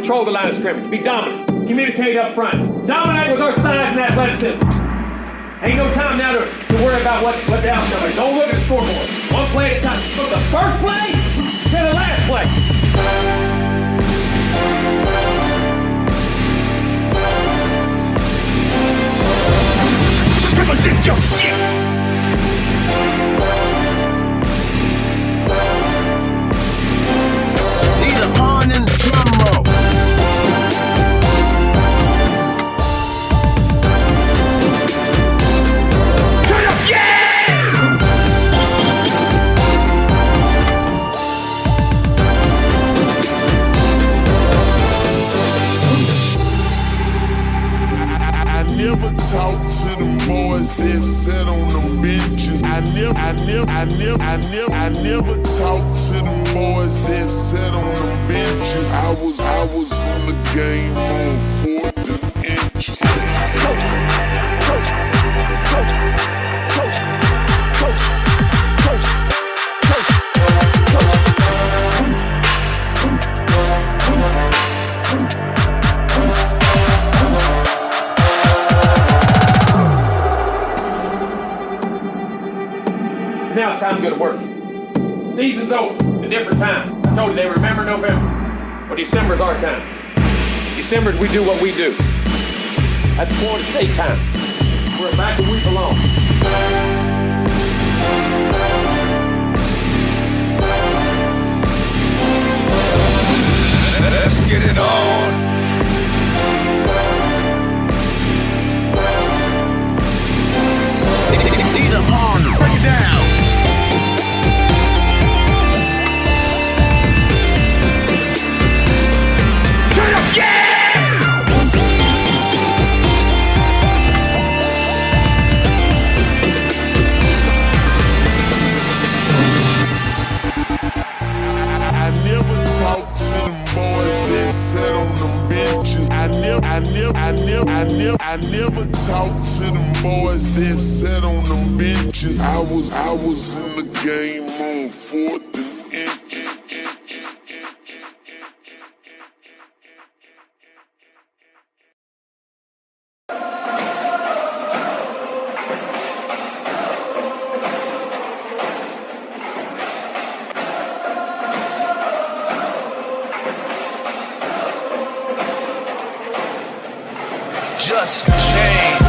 control the line of scrimmage. Be dominant. Communicate up front. Dominate with our size and athleticism. Ain't no time now to worry about what the outcome is. Don't look at the scoreboard. One play at a time. From the first play to the last play. Represent your shit. Need a horn and a drum roll. Turn up, yeah! I never talk to them boys that sat on them benches. I never talk to them boys that sat on them benches. I was in the game on 4th and inches. Coach, coach, coach, coach, coach, coach, coach, Now it's time to go to work. Season's over. A different time. I told you they remember November. Well, December's our time. December's we do what we do. That's Florida State time. We're back where we belong. Let's get it on. Need a horn to break it down. Turn up, yeah! I never talk to them boys that sat on them benches. I never talk to them boys that sat on them benches. I was in the game on 4th and inches. Just change.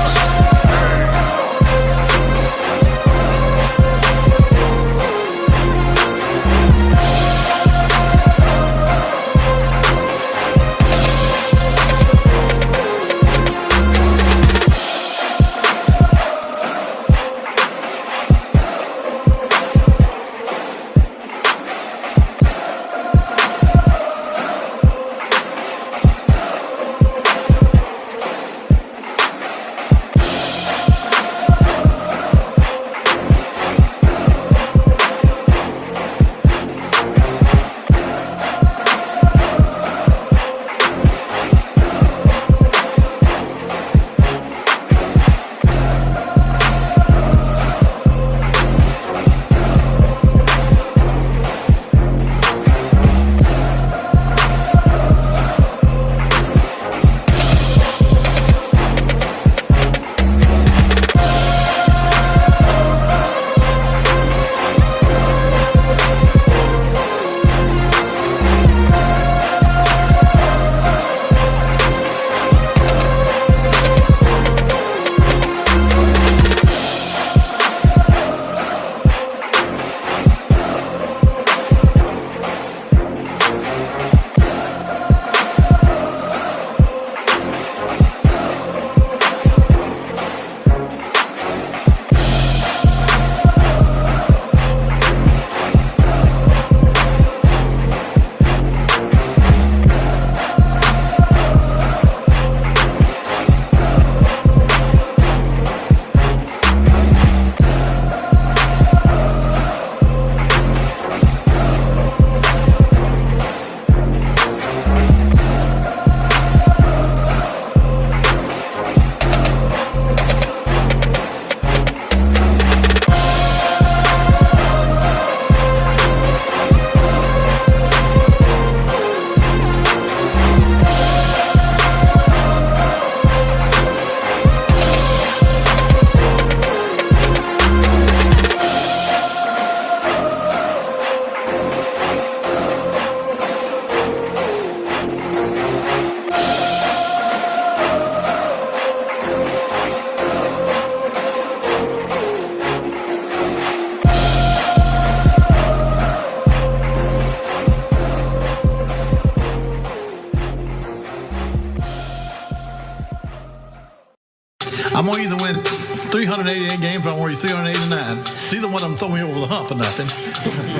going to either win 388 games or I'm going to win 389. Neither one of them throw me over the hump or nothing.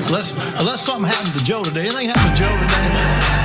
Unless something happened to Joe today. Anything happened to Joe today?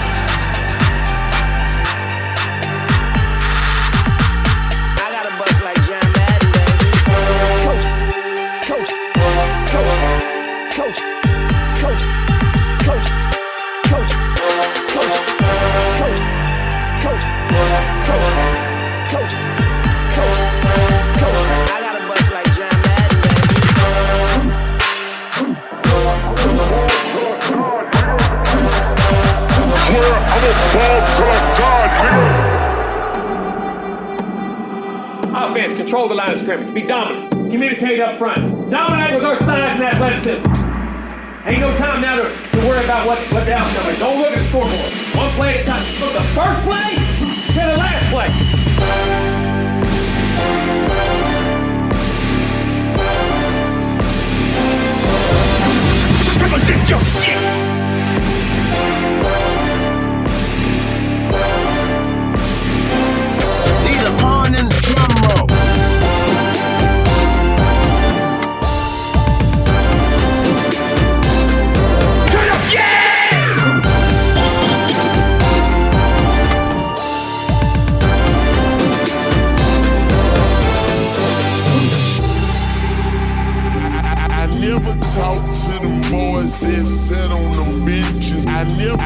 Offense, control the line of scrimmage. Be dominant. Communicate up front. Dominate with our size and athleticism. Ain't no time now to worry about what the outcome is. Don't look at the scoreboard. One play at a time. From the first play to the last play. Need a horn and drum roll. Never talk to them boys that sat on them benches. I never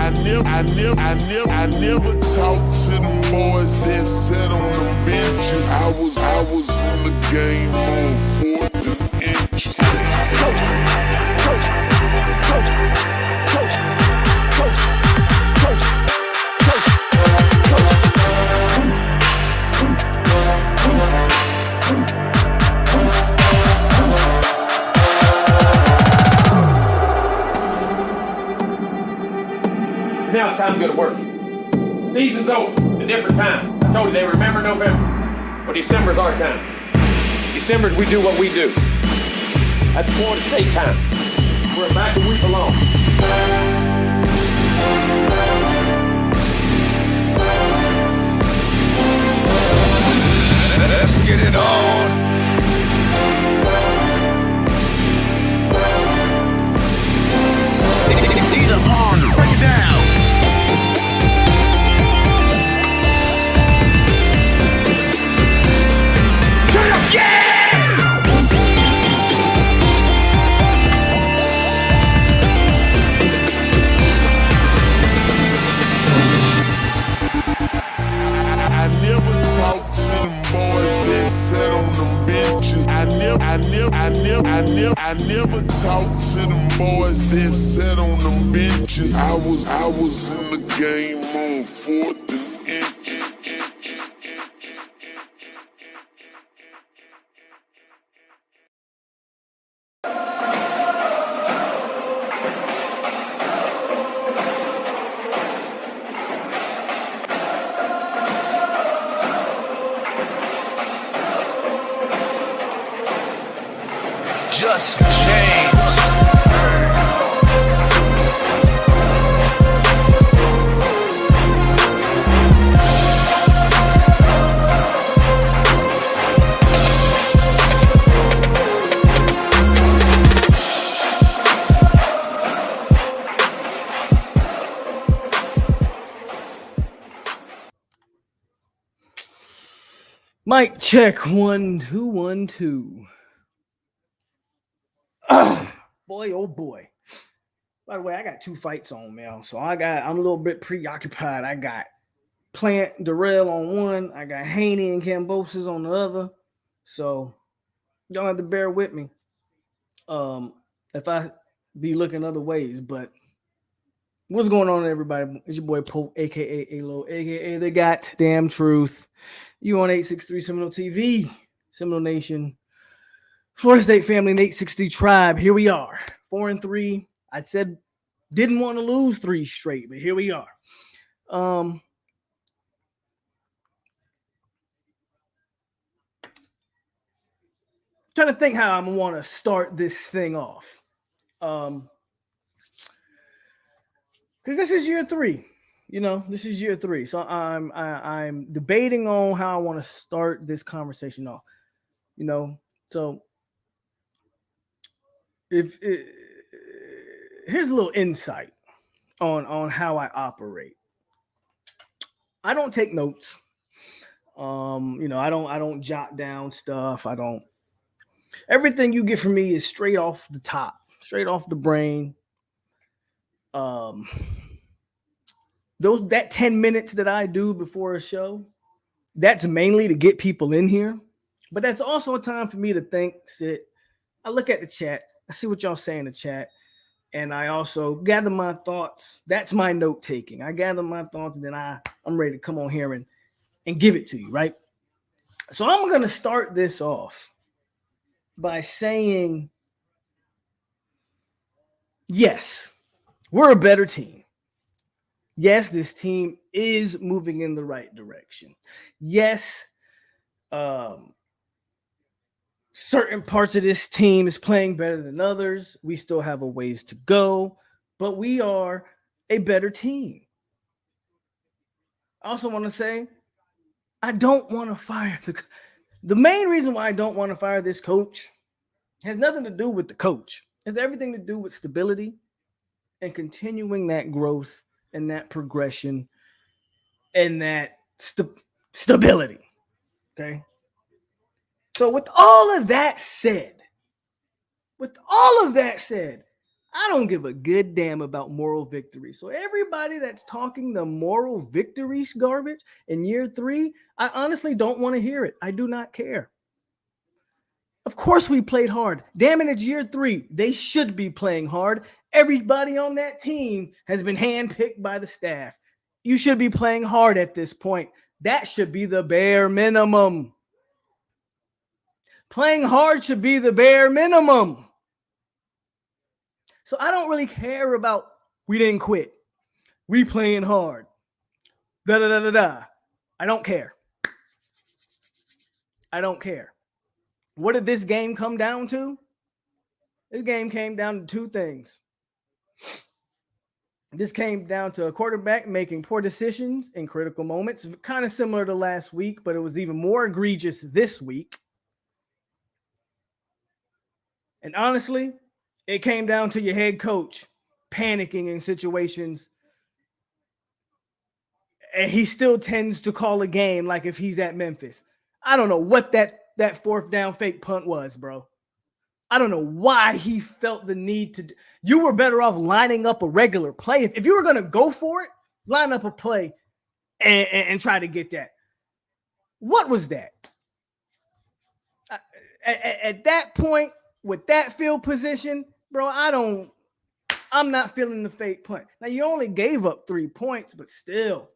talk to them boys that sat on them benches. I was in the game on 4th and inches. Now it's time to go to work. Season's over. A different time. I told you they remember November. But December's our time. December's we do what we do. That's Florida State time. We're back where we belong. Let's get it on. Need a horn. Break it down. I never talk to them boys that sat on them benches. I never talk to them boys that sat on them benches. I was in the game on 4th and inches. Just change. Mic check 1 2 1 2. Boy, oh boy. By the way, I got 2 fights on, man. So I'm a little bit preoccupied. I got Plant Darrell on one. I got Haney and Cambosis on the other. So y'all have to bear with me. If I be looking other ways, but what's going on, everybody? It's your boy POLK, a.k.a. a.k.a. the goddamn truth. You on 863 Seminole TV, Seminole Nation, Florida State family, and 860 tribe. Here we are, 4-3. I said didn't want to lose 3 straight, but here we are. Trying to think how I'm gonna want to start this thing off. Because this is year 3. This is year 3. So I'm debating on how I want to start this conversation off. you know. So if here's a little insight on how I operate. I don't take notes. I don't jot down stuff. I don't. Everything you get from me is straight off the top, straight off the brain. Um, that 10 minutes that I do before a show, that's mainly to get people in here, but that's also a time for me to think, sit. I look at the chat, I see what y'all say in the chat, and I also gather my thoughts. That's my note taking. I gather my thoughts, and then I'm ready to come on here and give it to you, right? So I'm gonna start this off by saying, yes, we're a better team. Yes, this team is moving in the right direction. Yes, certain parts of this team is playing better than others. We still have a ways to go, but we are a better team. I also want to say, I don't want to fire the main reason why I don't want to fire this coach has nothing to do with the coach. It has everything to do with stability and continuing that growth and that progression and that stability. Okay. So with all of that said, I don't give a good damn about moral victory. So everybody that's talking the moral victories garbage in year 3, I honestly don't want to hear it. I do not care. Of course we played hard. Damn it, it's year 3. They should be playing hard. Everybody on that team has been handpicked by the staff. You should be playing hard at this point. That should be the bare minimum. Playing hard should be the bare minimum. So I don't really care about we didn't quit. We playing hard. Da da da da da. I don't care. I don't care. What did this game come down to? This game came down to 2 things. This came down to a quarterback making poor decisions in critical moments, kind of similar to last week, but it was even more egregious this week. And honestly, it came down to your head coach panicking in situations. And he still tends to call a game like if he's at Memphis. I don't know what that 4th down fake punt was, bro. I don't know why he felt the need to. You were better off lining up a regular play. If you were going to go for it, line up a play and try to get that. What was that? At that point, with that field position, bro, I'm not feeling the fake punt. Now, you only gave up 3 points, but still.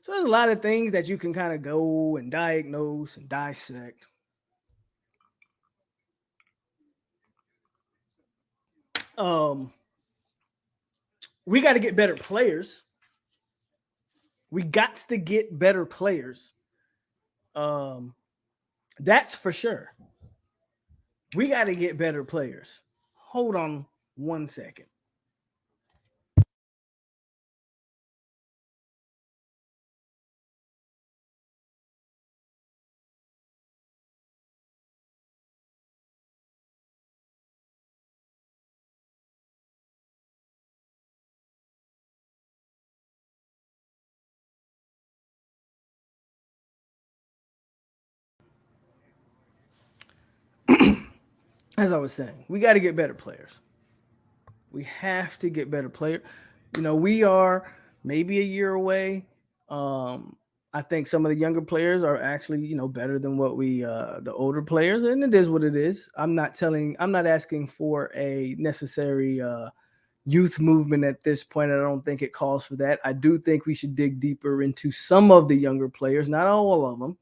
So there's a lot of things that you can kind of go and diagnose and dissect. We got to get better players. We got to get better players. That's for sure. We got to get better players. Hold on 1 second. As I was saying, we got to get better players. We have to get better players. We are maybe a year away. I think some of the younger players are actually, better than what the older players, and it is what it is. I'm not asking for a necessary youth movement at this point. I don't think it calls for that. I do think we should dig deeper into some of the younger players, not all of them.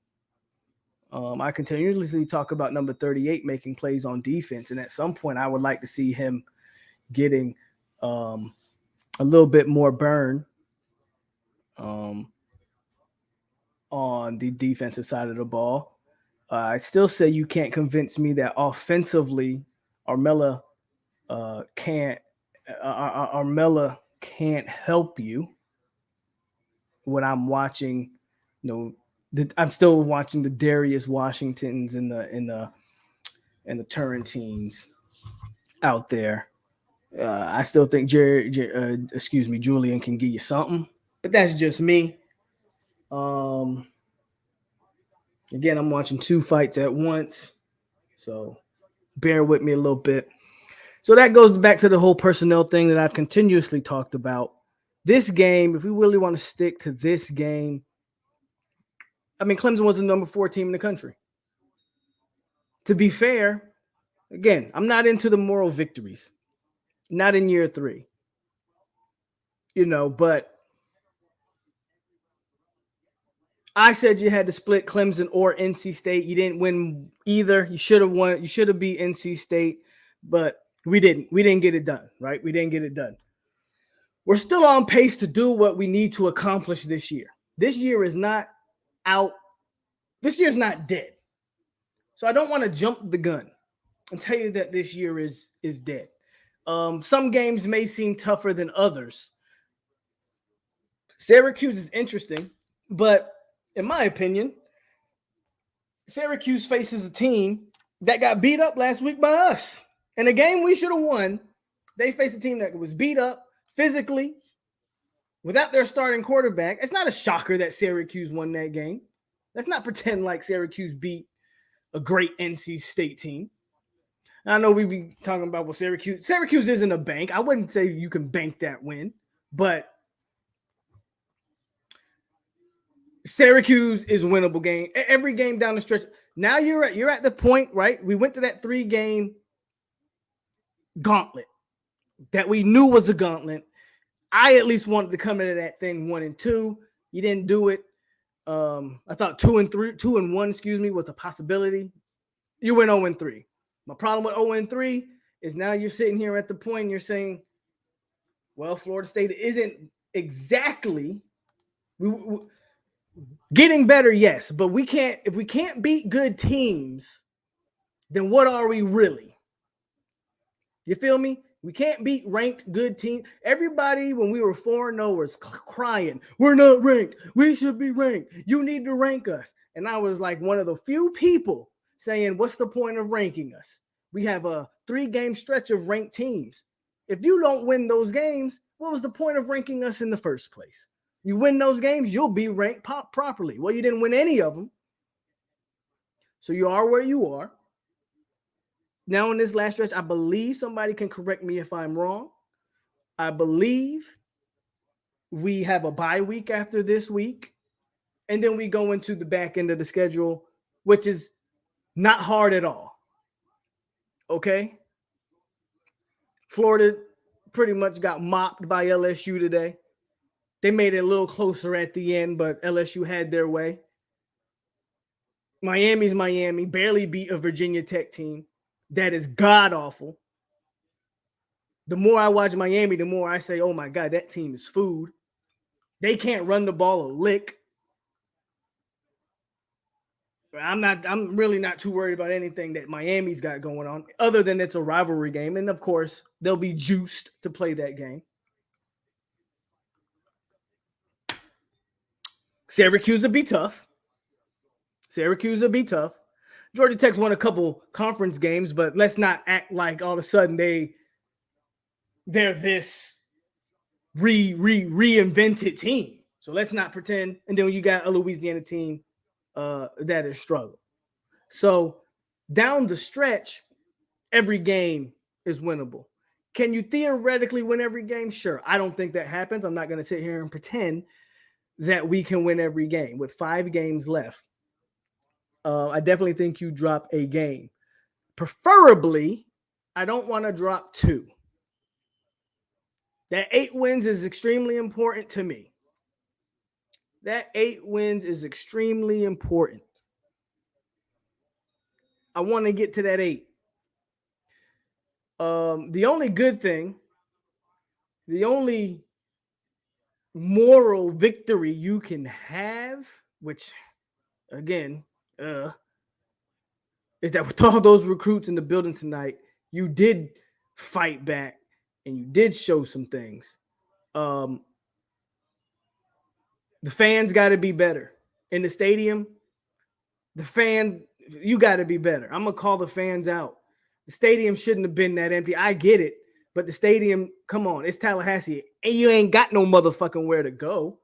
I continuously talk about number 38 making plays on defense, and at some point I would like to see him getting a little bit more burn on the defensive side of the ball. I still say you can't convince me that offensively Armella can't help you. when I'm watching, I'm still watching the Darius Washingtons and the Turrentines out there. I still think Julian can give you something, but that's just me. Again, I'm watching 2 fights at once, so bear with me a little bit. So that goes back to the whole personnel thing that I've continuously talked about. This game, if we really want to stick to this game, I mean, Clemson was the number 4 team in the country. To be fair, again, I'm not into the moral victories. Not in year 3. But I said you had to split Clemson or NC State. You didn't win either. You should have won. You should have beat NC State, but we didn't. We didn't get it done, right? We didn't get it done. We're still on pace to do what we need to accomplish this year. This year is not out. This year's not dead. So I don't want to jump the gun and tell you that this year is dead. Some games may seem tougher than others. Syracuse is interesting, but in my opinion, Syracuse faces a team that got beat up last week by us. In a game we should have won, they faced a team that was beat up physically without their starting quarterback. It's not a shocker that Syracuse won that game. Let's not pretend like Syracuse beat a great NC State team. I know we be talking about, well, Syracuse isn't a bank. I wouldn't say you can bank that win, but Syracuse is a winnable game. Every game down the stretch. Now you're at the point, right? We went to that 3-game gauntlet that we knew was a gauntlet. I at least wanted to come into that thing 1-2. You didn't do it. I thought 2-1, was a possibility. You went 0-3. My problem with 0-3 is now you're sitting here at the point and you're saying, well, Florida State isn't exactly getting better, yes, but if we can't beat good teams, then what are we really? You feel me? We can't beat ranked good teams. Everybody, when we were 4-0, was crying, we're not ranked. We should be ranked. You need to rank us. And I was like one of the few people saying, what's the point of ranking us? We have a 3-game stretch of ranked teams. If you don't win those games, what was the point of ranking us in the first place? You win those games, you'll be ranked properly. Well, you didn't win any of them. So you are where you are. Now in this last stretch, I believe somebody can correct me if I'm wrong. I believe we have a bye week after this week. And then we go into the back end of the schedule, which is not hard at all. Okay? Florida pretty much got mopped by LSU today. They made it a little closer at the end, but LSU had their way. Miami's Miami, barely beat a Virginia Tech team that is god-awful. The more I watch Miami, the more I say, oh my God, that team is food. They can't run the ball a lick. I'm really not too worried about anything that Miami's got going on, other than it's a rivalry game. And of course, they'll be juiced to play that game. Syracuse will be tough. Georgia Tech's won a couple conference games, but let's not act like all of a sudden they're this reinvented team. So let's not pretend. And then you got a Louisiana team that is struggling. So down the stretch, every game is winnable. Can you theoretically win every game? Sure. I don't think that happens. I'm not going to sit here and pretend that we can win every game with 5 games left. I definitely think you drop a game. Preferably, I don't want to drop 2. That 8 wins is extremely important to me. That 8 wins is extremely important. I want to get to that 8. The only good thing, the only moral victory you can have, which, again, is that with all those recruits in the building tonight, you did fight back and you did show some things. The fans got to be better in the stadium. You got to be better. I'm going to call the fans out. The stadium shouldn't have been that empty. I get it. But the stadium, come on, it's Tallahassee. And you ain't got no motherfucking where to go.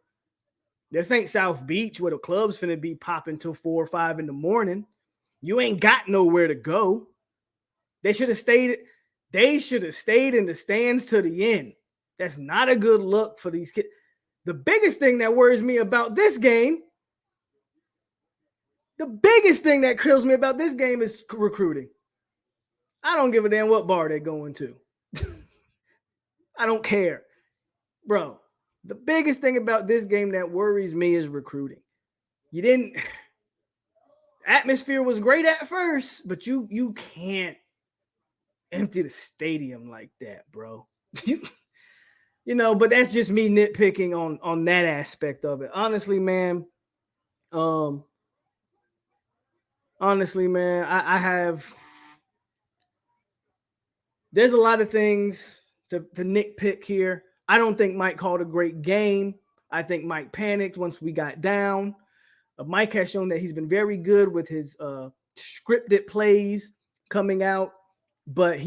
This ain't South Beach where the club's finna be popping till 4 or 5 in the morning. You ain't got nowhere to go. They should have stayed in the stands to the end. That's not a good look for these kids. The biggest thing that worries me about this game, is recruiting. I don't give a damn what bar they're going to. I don't care. Bro, the biggest thing about this game that worries me is recruiting. Atmosphere was great at first, but you can't empty the stadium like that, bro. But that's just me nitpicking on that aspect of it. Honestly, man, I have. There's a lot of things to nitpick here. I don't think Mike called a great game. I think Mike panicked once we got down. Mike has shown that he's been very good with his scripted plays coming out, but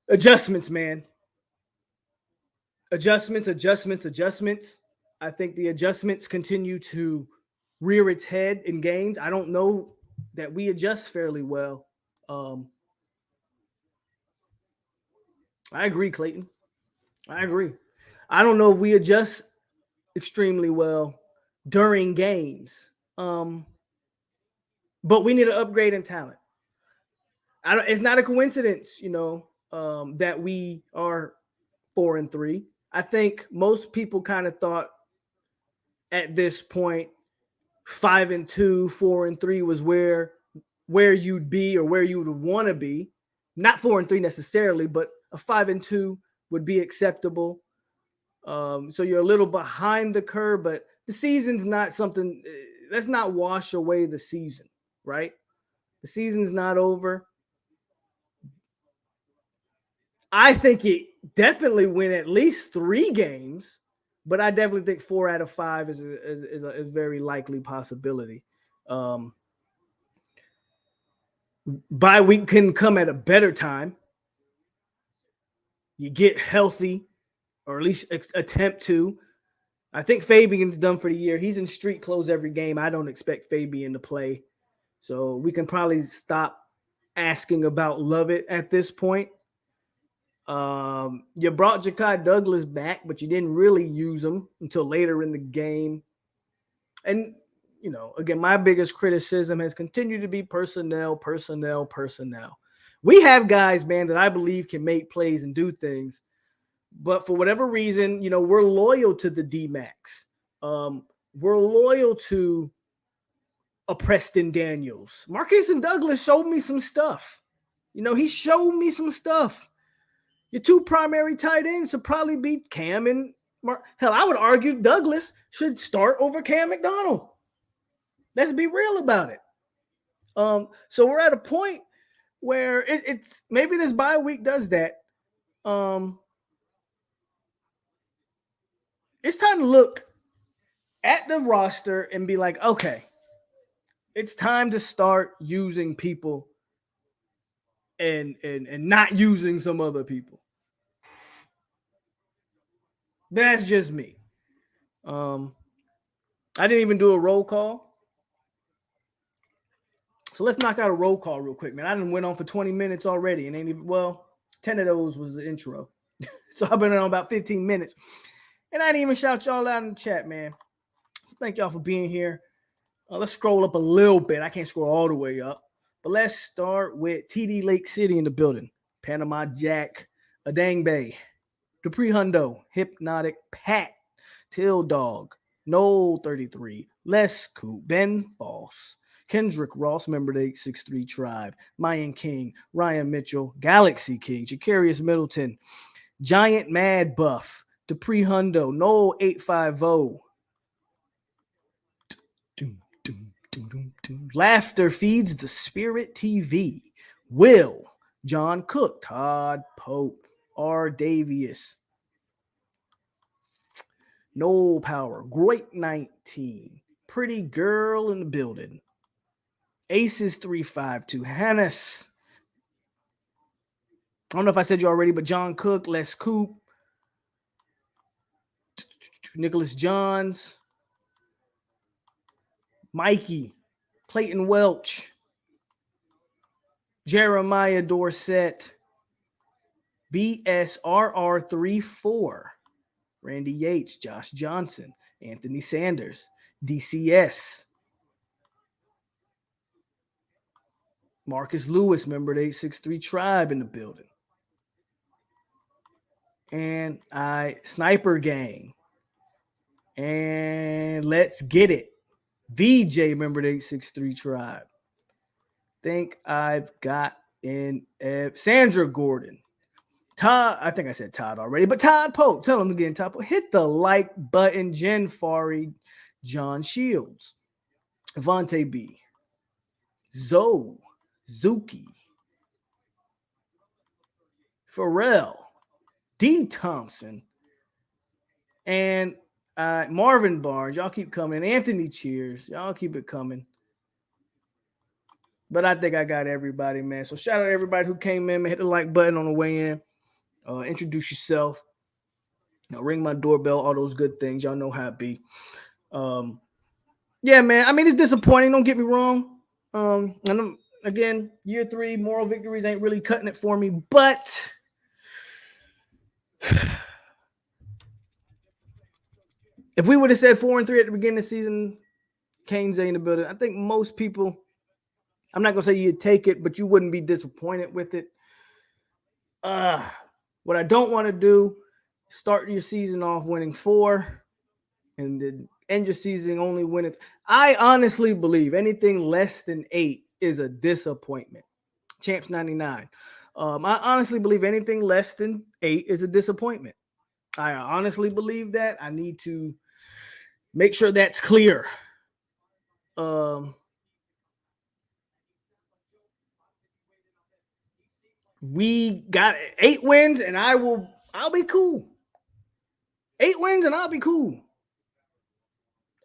adjustments, man. Adjustments. I think the adjustments continue to rear its head in games. I don't know that we adjust fairly well. I agree, Clayton. I agree. I don't know if we adjust extremely well during games. But we need to upgrade in talent. It's not a coincidence, that we are 4-3. I think most people kind of thought at this point 5-2, 4-3 was where you'd be or where you would want to be. Not 4-3 necessarily, but a 5-2 would be acceptable. So you're a little behind the curve, but the season's not something. Let's not wash away the season, right? The season's not over. I think it definitely win at least 3 games, but I definitely think 4 out of 5 is a very likely possibility. Bye week can come at a better time. You get healthy, or at least attempt to. I think Fabian's done for the year. He's in street clothes every game. I don't expect Fabian to play. So we can probably stop asking about Lovett at this point. You brought Ja'Kai Douglas back, but you didn't really use him until later in the game. And, again, my biggest criticism has continued to be personnel. We have guys, man, that I believe can make plays and do things. But for whatever reason, we're loyal to the D-Max. We're loyal to a Preston Daniels. Marcus and Douglas showed me some stuff. He showed me some stuff. Your 2 primary tight ends should probably be Cam and Mark. Hell, I would argue Douglas should start over Cam McDonald. Let's be real about it. So we're at a point where it's maybe this bye week does that. It's time to look at the roster and be like, okay, it's time to start using people and not using some other people. That's just me. I didn't even do a roll call. So let's knock out a roll call real quick, man. I done went on for 20 minutes already and 10 of those was the intro. So I've been on about 15 minutes. And I didn't even shout y'all out in the chat, man. So thank y'all for being here. Let's scroll up a little bit. I can't scroll all the way up. But let's start with TD Lake City in the building. Panama Jack, Adang Bay, Dupree Hundo, Hypnotic, Pat, Till Dog, Noel 33, Les Coop, Ben False, Kendrick Ross, member of the 863 Tribe, Mayan King, Ryan Mitchell, Galaxy King, Jacarius Middleton, Giant Mad Buff, Dupree Hundo, Noel 850, Laughter Feeds the Spirit TV, Will, John Cook, Todd Pope, R. Davius, No power. Great 19. Pretty girl in the building. Aces 352. Hannes. I don't know if I said you already, but John Cook, Les Coop, Nicholas Johns, Mikey, Clayton Welch, Jeremiah Dorsett, BSRR34, Randy Yates, Josh Johnson, Anthony Sanders, DCS, Marcus Lewis, member of the 863 Tribe in the building. And Sniper Gang. And let's get it. VJ, member of the 863 Tribe. Think I've got in Sandra Gordon. Todd, I think I said Todd already, but Todd Pope. Tell him again, Todd Pope. Hit the like button. Jen Fari, John Shields, Vontae B, Zoe, Zuki, Pharrell, D. Thompson, and Marvin Barnes. Y'all keep coming. Anthony Cheers. Y'all keep it coming. But I think I got everybody, man. So shout out to everybody who came in, man. Hit the like button on the way in. Introduce yourself. Ring my doorbell, all those good things. Y'all know how it be. Yeah, man. I mean, it's disappointing. Don't get me wrong. And again, year 3, moral victories ain't really cutting it for me. But if we would have said 4-3 at the beginning of the season, Kane's in the building, I think most people, I'm not going to say you'd take it, but you wouldn't be disappointed with it. What I don't want to do, start your season off winning 4 and then end your season only winning. I honestly believe anything less than 8 is a disappointment. Champs 99. I honestly believe anything less than 8 is a disappointment. I honestly believe that. I need to make sure that's clear. We got 8 wins and I'll be cool. 8 wins and I'll be cool.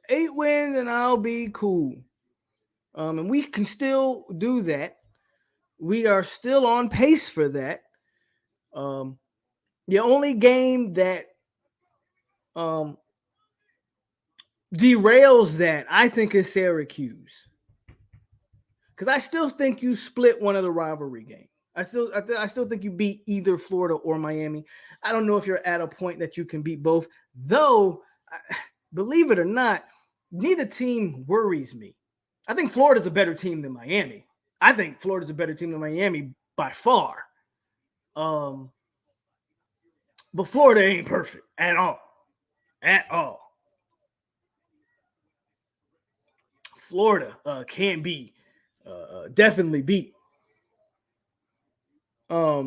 8 wins and I'll be cool. And we can still do that. We are still on pace for that. The only game that derails that, I think, is Syracuse. Because I still think you split one of the rivalry games. I still think you beat either Florida or Miami. I don't know if you're at a point that you can beat both. Though, believe it or not, neither team worries me. I think Florida's a better team than Miami. I think Florida's a better team than Miami by far. But Florida ain't perfect at all. At all. Florida can be definitely beat. But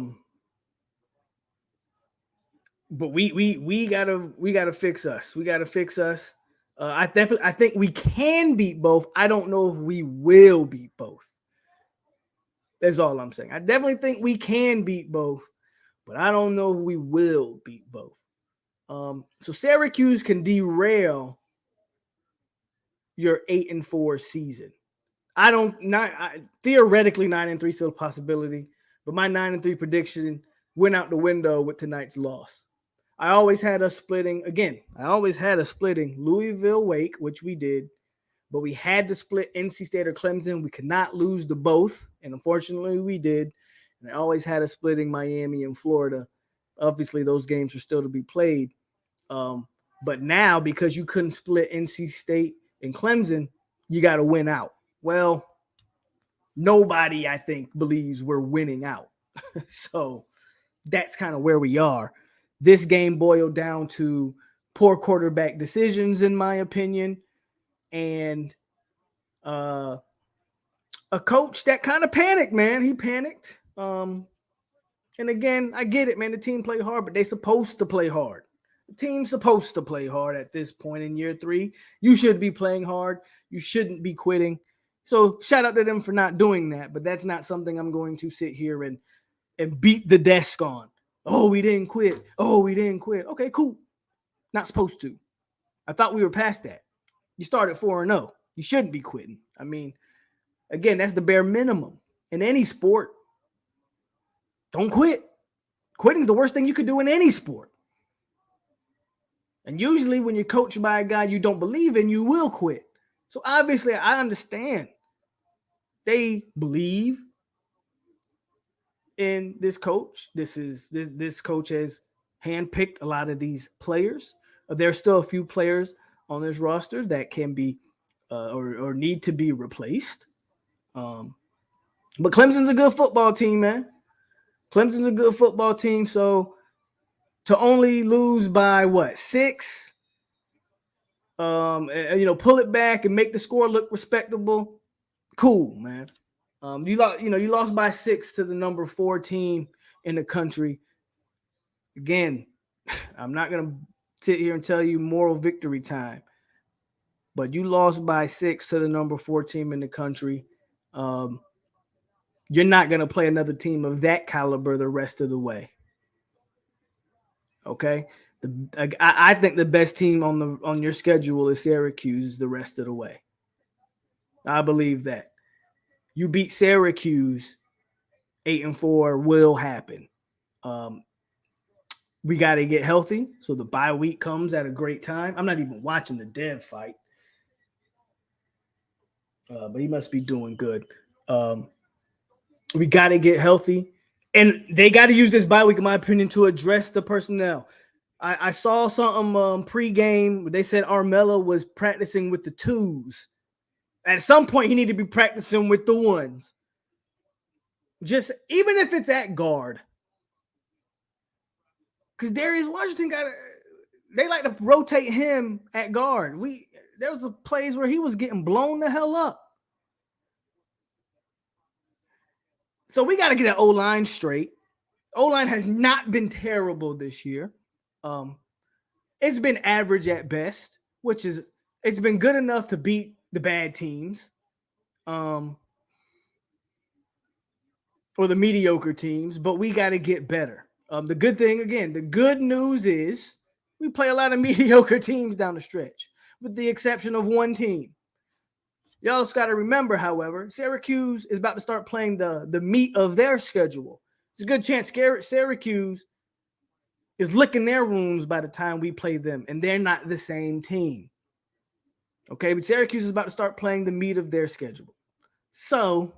we gotta fix us. We gotta fix us. I think we can beat both. I don't know if we will beat both. That's all I'm saying. I definitely think we can beat both, but I don't know if we will beat both. So Syracuse can derail your 8-4 season. Theoretically 9-3 still a possibility, but my 9-3 prediction went out the window with tonight's loss. I always had us splitting Louisville, Wake, which we did, but we had to split NC State or Clemson. We could not lose to both, and unfortunately we did. And I always had us splitting Miami and Florida. Obviously, those games are still to be played. But now, because you couldn't split NC State and Clemson, you got to win out. Well, nobody, I think, believes we're winning out. So that's kind of where we are. This game boiled down to poor quarterback decisions, in my opinion, and a coach that kind of panicked, man. He panicked. And again, I get it, man. The team played hard, but they're supposed to play hard. The team's supposed to play hard at this point in year 3. You should be playing hard. You shouldn't be quitting. So shout out to them for not doing that, but that's not something I'm going to sit here and beat the desk on. Oh, we didn't quit. Okay, cool. Not supposed to. I thought we were past that. You started 4-0. You shouldn't be quitting. I mean, again, that's the bare minimum in any sport. Don't quit. Quitting is the worst thing you could do in any sport. And usually when you're coached by a guy you don't believe in, you will quit. So obviously I understand they believe in this coach. This coach has handpicked a lot of these players. There's still a few players on this roster that can be or need to be replaced. But Clemson's a good football team, man. Clemson's a good football team. So to only lose by 6, pull it back and make the score look respectable. Cool, man. You lost by 6 to the number 4 team in the country. Again, I'm not gonna sit here and tell you moral victory time, but you lost by 6 to the number 4 team in the country. You're not gonna play another team of that caliber the rest of the way. Okay, I think the best team on your schedule is Syracuse the rest of the way. I believe that. You beat Syracuse, 8-4 will happen. We got to get healthy, so the bye week comes at a great time. I'm not even watching the Dev fight, but he must be doing good. We got to get healthy, and they got to use this bye week, in my opinion, to address the personnel. I saw something pregame. They said Armella was practicing with the 2s. At some point, he needed to be practicing with the 1s. Just even if it's at guard. Because Darius Washington they like to rotate him at guard. There was a plays where he was getting blown the hell up. So we got to get that O-line straight. O-line has not been terrible this year. It's been average at best, it's been good enough to beat the bad teams. Or the mediocre teams, but we got to get better. The good news is we play a lot of mediocre teams down the stretch, with the exception of one team. Y'all just got to remember, however, Syracuse is about to start playing the meat of their schedule. It's a good chance Syracuse is licking their wounds by the time we play them, and they're not the same team. Okay, but Syracuse is about to start playing the meat of their schedule. So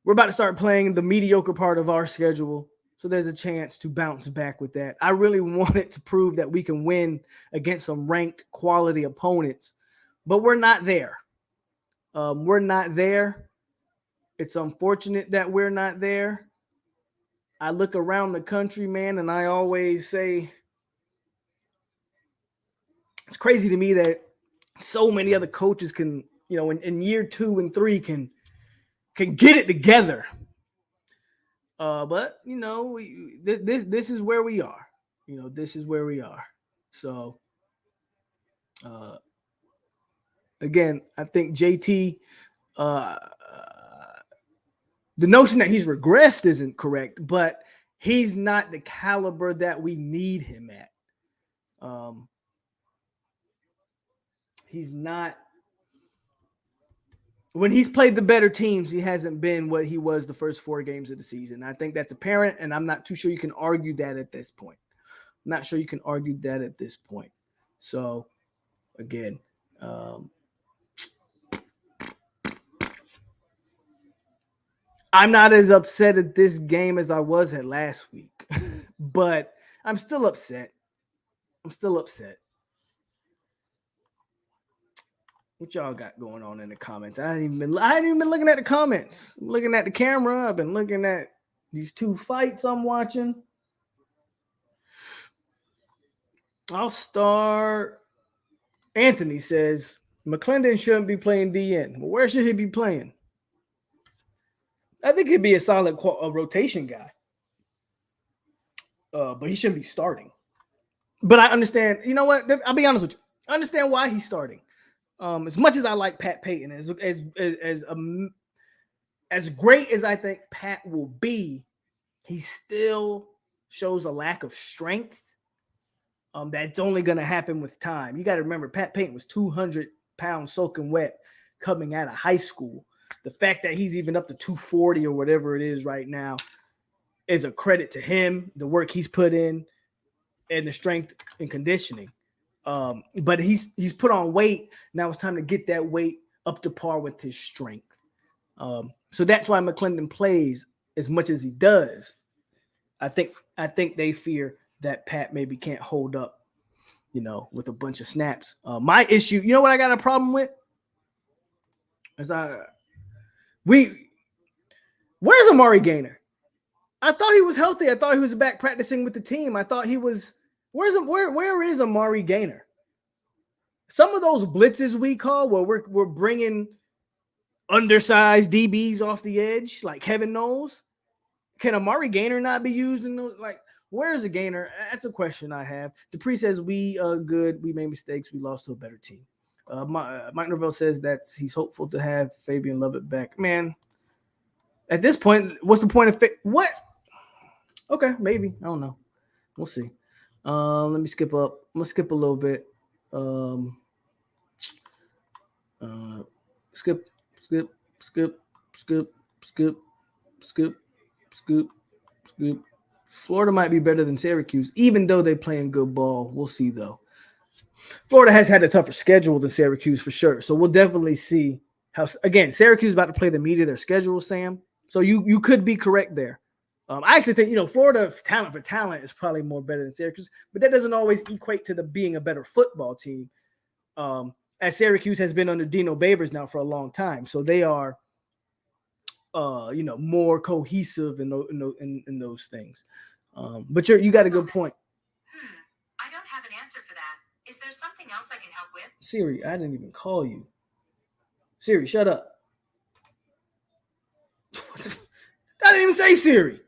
we're about to start playing the mediocre part of our schedule, so there's a chance to bounce back with that. I really wanted to prove that we can win against some ranked quality opponents, but we're not there. We're not there. It's unfortunate that we're not there. I look around the country, man, and I always say it's crazy to me that so many other coaches can, in year 2 and 3 can get it together. But this is where we are. This is where we are. So again, I think JT, the notion that he's regressed isn't correct, but he's not the caliber that we need him at. He's not. When he's played the better teams, he hasn't been what he was the first 4 games of the season. I think that's apparent, and I'm not too sure you can argue that at this point. So, again, I'm not as upset at this game as I was at last week, but I'm still upset. What y'all got going on in the comments? I hadn't even been looking at the comments. I'm looking at the camera. I've been looking at these 2 fights I'm watching. I'll start. Anthony says McClendon shouldn't be playing DN. Well, where should he be playing? I think he'd be a solid rotation guy. But he shouldn't be starting. But I understand. You know what? I'll be honest with you. I understand why he's starting. As much as I like Pat Payton, as great as I think Pat will be, he still shows a lack of strength. That's only going to happen with time. You got to remember, Pat Payton was 200 pounds soaking wet coming out of high school. The fact that he's even up to 240 or whatever it is right now is a credit to him, the work he's put in, and the strength and conditioning. But he's put on weight. Now it's time to get that weight up to par with his strength. So that's why McClendon plays as much as he does. I think they fear that Pat maybe can't hold up, with a bunch of snaps. My issue, you know what I got a problem with? Where's Amari Gaynor? I thought he was healthy. I thought he was back practicing with the team. I thought he was. Where is Amari Gaynor? Some of those blitzes we call where we're bringing undersized DBs off the edge, like heaven knows. Can Amari Gaynor not be used in those? Like, where's the Gaynor? That's a question I have. Dupree says we good. We made mistakes. We lost to a better team. Mike Norvell says that he's hopeful to have Fabian Lovett back. Man, at this point, what's the point of what? Okay, maybe. I don't know. We'll see. Let me skip up. I'm gonna skip a little bit. Skip. Florida might be better than Syracuse, even though they playing good ball. We'll see, though. Florida has had a tougher schedule than Syracuse for sure. So we'll definitely see how, again, Syracuse is about to play the meat of their schedule, Sam. So you could be correct there. I actually think, Florida talent for talent is probably more better than Syracuse, but that doesn't always equate to being a better football team. As Syracuse has been under Dino Babers now for a long time. So they are, more cohesive in those things. But you got a good point. I don't have an answer for that. Is there something else I can help with? Siri, I didn't even call you. Siri, shut up. I didn't even say Siri.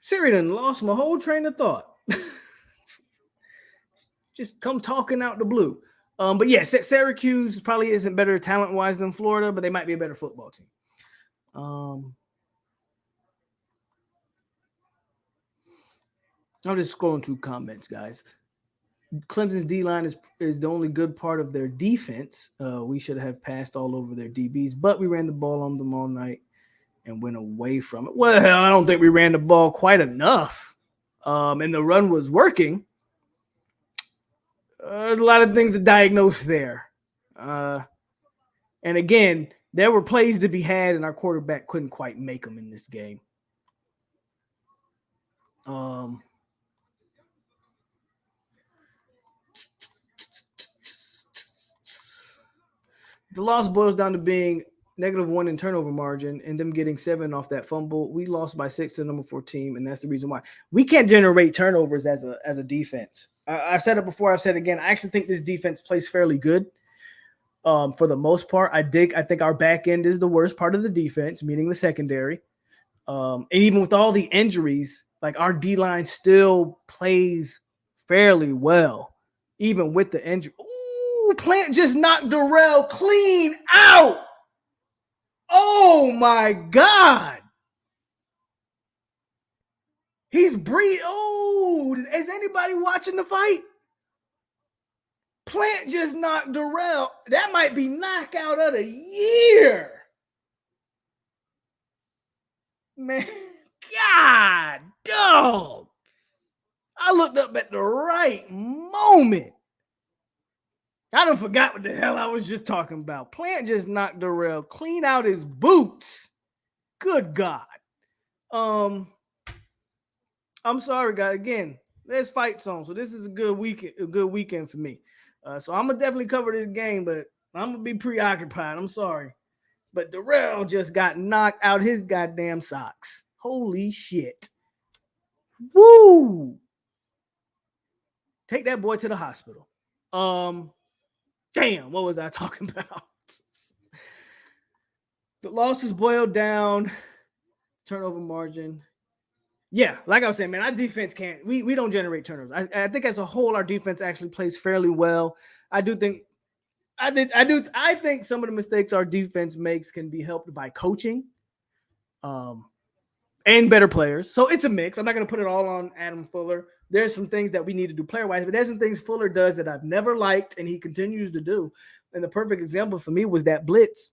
Siri done lost my whole train of thought. Just come talking out the blue. But yeah, Syracuse probably isn't better talent-wise than Florida, but they might be a better football team. I'm just scrolling through comments, guys. Clemson's D-line is the only good part of their defense. We should have passed all over their DBs, but we ran the ball on them all night and went away from it. Well, I don't think we ran the ball quite enough, and the run was working. There's a lot of things to diagnose there. And again, there were plays to be had, and our quarterback couldn't quite make them in this game. The loss boils down to being -1 in turnover margin and them getting 7 off that fumble. We lost by 6 to the number 4 team, and that's the reason why. We can't generate turnovers as a defense. I've said it before. I've said it again. I actually think this defense plays fairly good for the most part. I think our back end is the worst part of the defense, meaning the secondary. And even with all the injuries, like our D-line still plays fairly well, even with the injury. Ooh, Plant just knocked Darrell clean out. Oh, my God. He's breathing. Oh, is anybody watching the fight? Plant just knocked Darrell. That might be knockout of the year. Man, God, dog. I looked up at the right moment. I done forgot what the hell I was just talking about. Plant just knocked Darrell clean out his boots. Good God. I'm sorry, guys. Again, there's fights on, so this is a good weekend for me. So I'm gonna definitely cover this game, but I'm gonna be preoccupied. I'm sorry, but Darrell just got knocked out his goddamn socks. Holy shit! Woo! Take that boy to the hospital. Damn, what was I talking about? The losses boiled down. Turnover margin. Yeah, like I was saying, man, our defense can't. We don't generate turnovers. I think as a whole, our defense actually plays fairly well. I think some of the mistakes our defense makes can be helped by coaching. And and better players. So it's a mix. I'm not going to put it all on Adam Fuller. There's some things that we need to do player-wise, but there's some things Fuller does that I've never liked, and he continues to do. And the perfect example for me was that blitz,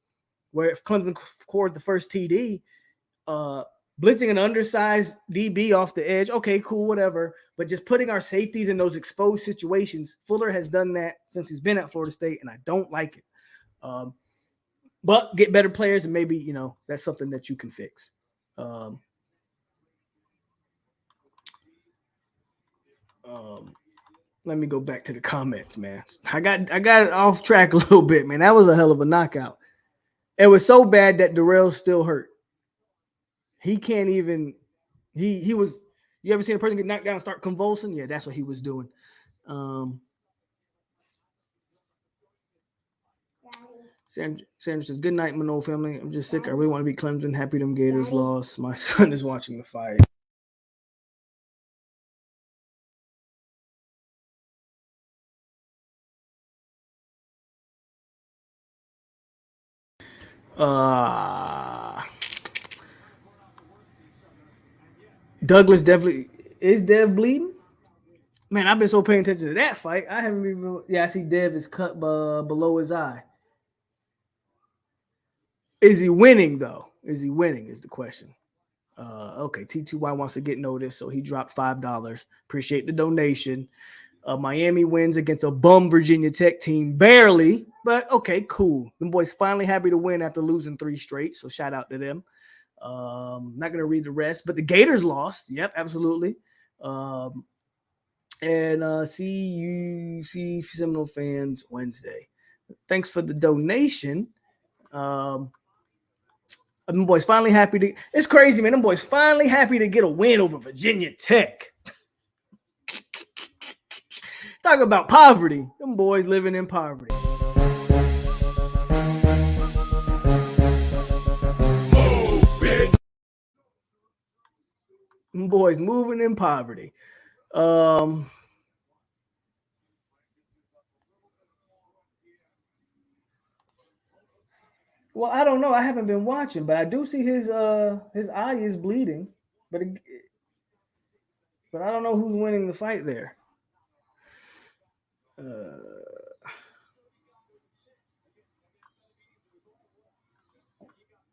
where if Clemson scored the first TD, blitzing an undersized DB off the edge, okay, cool, whatever. But just putting our safeties in those exposed situations, Fuller has done that since he's been at Florida State, and I don't like it. But get better players, and maybe, that's something that you can fix. Let me go back to the comments, man. I got it off track a little bit, man. That was a hell of a knockout. It was so bad that Darrell's still hurt. He can't even. He was. You ever seen a person get knocked down and start convulsing? Yeah, that's what he was doing. Sandra says, "Good night, Mano family. I'm just sick. I really want to beat Clemson. Happy them Gators lost. My son is watching the fight." Douglas definitely is Dev bleeding? Man, I've been so paying attention to that fight. I haven't even. Yeah, I see Dev is cut below his eye. Is he winning though? Is he winning? Is the question. Okay, T2Y wants to get noticed, so he dropped $5. Appreciate the donation. Miami wins against a bum Virginia Tech team, barely, but okay, cool. Them boys finally happy to win after losing 3 straight, so shout out to them. Not going to read the rest, but the Gators lost. Yep, absolutely. And see Seminole fans Wednesday. Thanks for the donation. Them boys finally happy to. It's crazy, man. Them boys finally happy to get a win over Virginia Tech. Talk about poverty. Them boys living in poverty. Them boys moving in poverty. Well, I don't know. I haven't been watching, but I do see his eye is bleeding. But I don't know who's winning the fight there.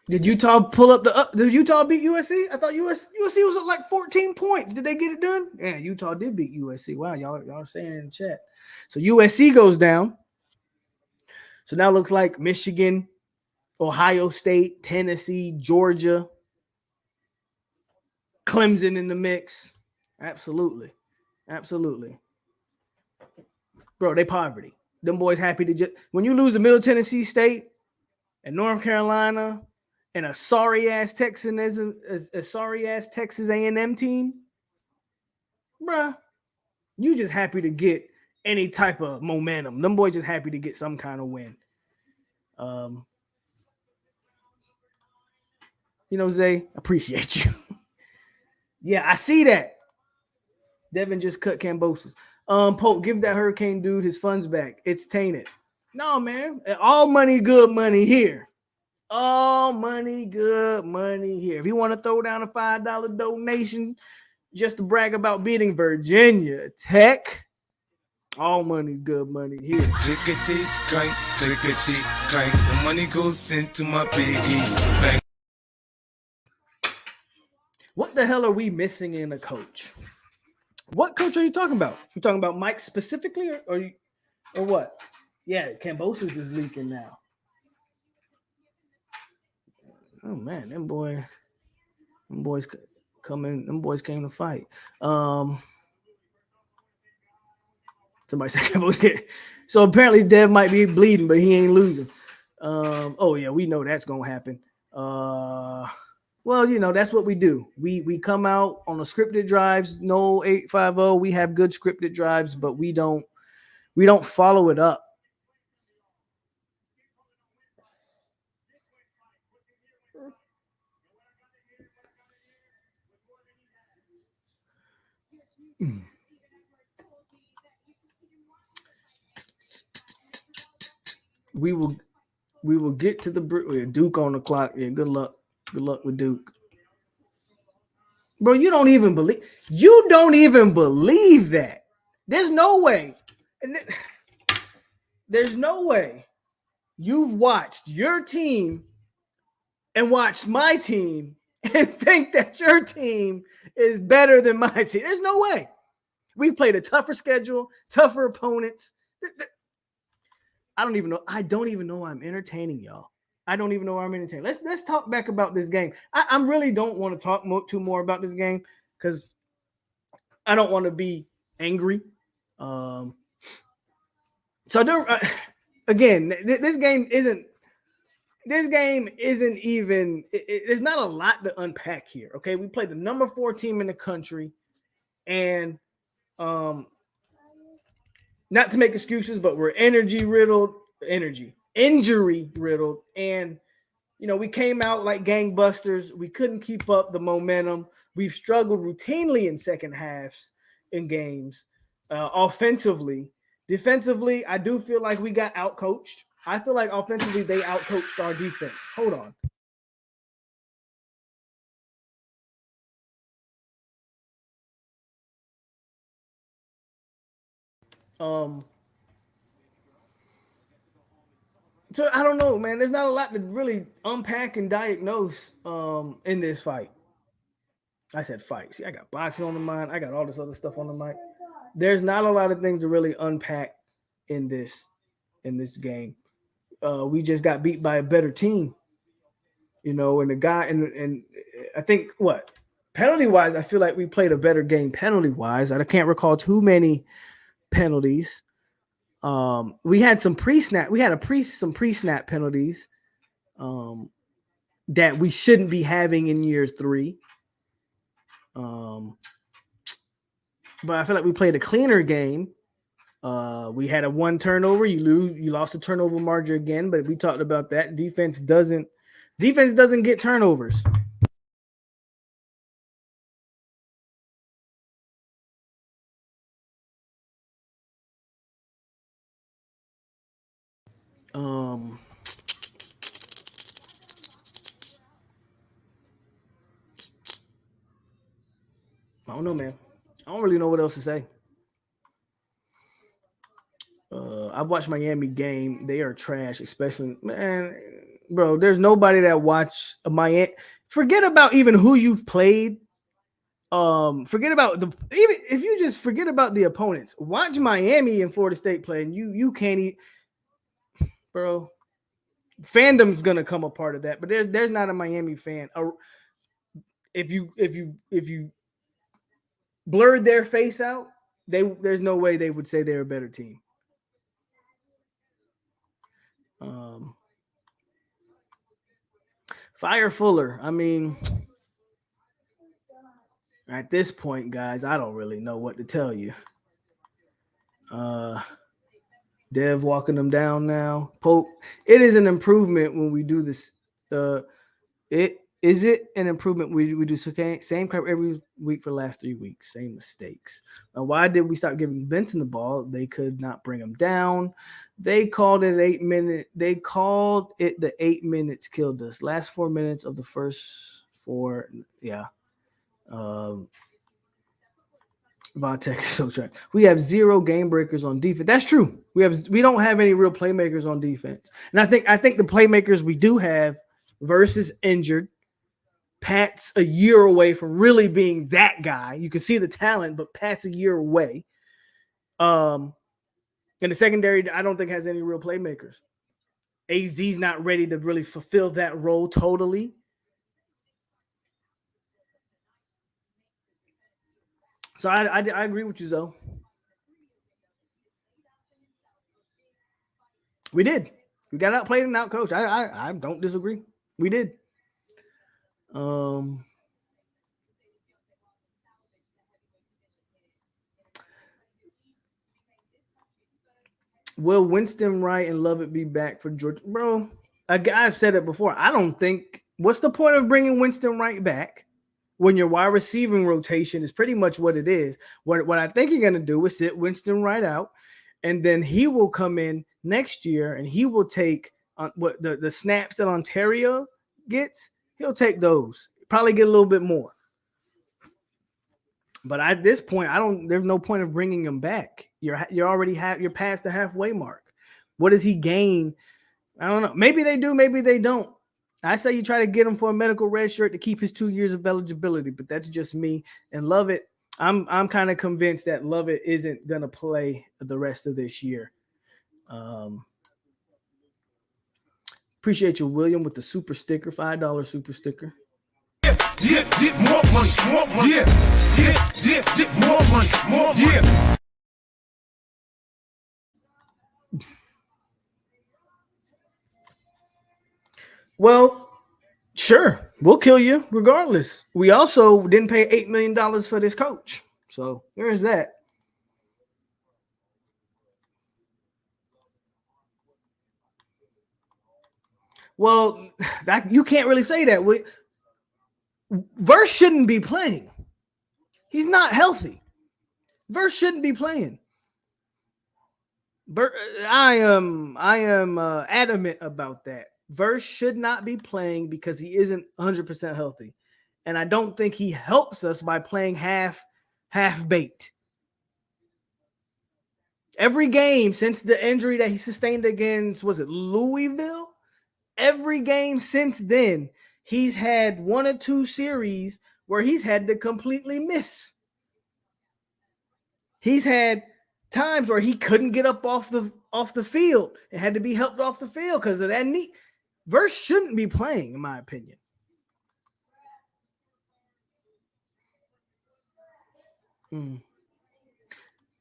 Did Utah pull up did Utah beat USC? I thought USC was at like 14 points. Did they get it done? Yeah, Utah did beat USC. Wow, y'all saying in the chat. So USC goes down. So now it looks like Michigan, Ohio State, Tennessee, Georgia, Clemson in the mix. Absolutely. Bro, they poverty. Them boys happy to just when you lose to Middle Tennessee State and North Carolina and a sorry-ass Texas A&M team, bruh, you just happy to get any type of momentum. Them boys just happy to get some kind of win. Zay, appreciate you. Yeah, I see that. Devin just cut Cambosis. Polk, give that hurricane dude his funds back. It's tainted. No, man. All money, good money here. All money, good money here. If you want to throw down a $5 donation just to brag about beating Virginia Tech, all money's good money here. Clickety clank, clickety clank. The money goes into my piggy bank. What the hell are we missing in a coach? What coach are you talking about? You talking about Mike specifically, or what? Yeah, Cambosis is leaking now. Oh man, them boys coming. Them boys came to fight. Somebody said Cambosis. So apparently Dev might be bleeding, but he ain't losing. Oh yeah, we know that's gonna happen. Well, that's what we do. We come out on the scripted drives. No 850. We have good scripted drives, but we don't follow it up. We will get to the Duke on the clock. Yeah, good luck with Duke. Bro, you don't even believe that. There's no way. There's no way you've watched your team and watched my team and think that your team is better than my team. There's no way. We've played a tougher schedule, tougher opponents. I don't even know why I'm entertaining y'all. I don't even know why I'm entertaining. Let's talk back about this game. I really don't want to talk too more about this game because I don't want to be angry. So again, this game isn't even. There's not a lot to unpack here. Okay, we played the number 4 team in the country, and not to make excuses, but we're injury riddled, and we came out like gangbusters. We couldn't keep up the momentum. We've struggled routinely in second halves in games. Offensively, defensively, I do feel like we got outcoached. I feel like offensively they outcoached our defense. Hold on. So I don't know, man. There's not a lot to really unpack and diagnose in this fight. I said fight. See, I got boxing on the mind. I got all this other stuff on the mind. There's not a lot of things to really unpack in this game. We just got beat by a better team, and the guy and I think penalty wise, I feel like we played a better game penalty wise. I can't recall too many penalties. We had some pre-snap. We had some pre-snap penalties that we shouldn't be having in year 3. But I feel like we played a cleaner game. We had a 1 turnover. You lost the turnover margin again, but we talked about that. Defense doesn't get turnovers. I don't know, man. I don't really know what else to say. I've watched Miami game. They are trash, especially, man, bro. There's nobody that watch Miami. Forget about even who you've played. Forget about even if you just forget about the opponents. Watch Miami and Florida State play, and you can't eat, bro. Fandom's gonna come a part of that, but there's not a Miami fan. If you blurred their face out, there's no way they would say they're a better team. Fire Fuller. I mean, at this point, guys, I don't really know what to tell you. Dev walking them down now. POLK. It is an improvement when we do this. Is it an improvement? We do same crap every week for the last 3 weeks. Same mistakes. Now, why did we stop giving Benson the ball? They could not bring him down. They called it 8 minutes. They called it the 8 minutes killed us. Last 4 minutes of the first 4. Yeah. Vontae is so trash. We have 0 game breakers on defense. That's true. We don't have any real playmakers on defense. And I think the playmakers we do have versus injured. Pat's a year away from really being that guy. You can see the talent, but Pat's a year away. And the secondary, I don't think has any real playmakers. AZ's not ready to really fulfill that role totally. So I agree with you, Zoe. We did. We got outplayed and outcoached. I don't disagree. We did. Will Winston Wright and Lovett be back for Georgia? Bro, I've said it before. I don't think – what's the point of bringing Winston Wright back when your wide receiving rotation is pretty much what it is? What I think you're going to do is sit Winston Wright out, and then he will come in next year, and he will take what the snaps that Ontario gets. He'll take those. Probably get a little bit more. But at this point, there's no point of bringing him back. You're past the halfway mark. What does he gain? I don't know. Maybe they do, maybe they don't. I say you try to get him for a medical red shirt to keep his 2 years of eligibility, but that's just me. And Lovett, I'm kind of convinced that Lovett isn't gonna play the rest of this year. Appreciate you, William, with the super sticker, $5 super sticker. Yeah, get more money, more money. Yeah, more money, more money. Yeah. Well, sure, we'll kill you regardless. We also didn't pay $8 million for this coach, so there's that. Well, that you can't really say that. Verse shouldn't be playing. He's not healthy. Verse shouldn't be playing. I am adamant about that. Verse should not be playing because he isn't 100% healthy, and I don't think he helps us by playing half baked. Every game since the injury that he sustained against, was it Louisville? Every game since then, he's had 1 or 2 series where he's had to completely miss. He's had times where he couldn't get up off the field and had to be helped off the field because of that knee. Verse shouldn't be playing, in my opinion.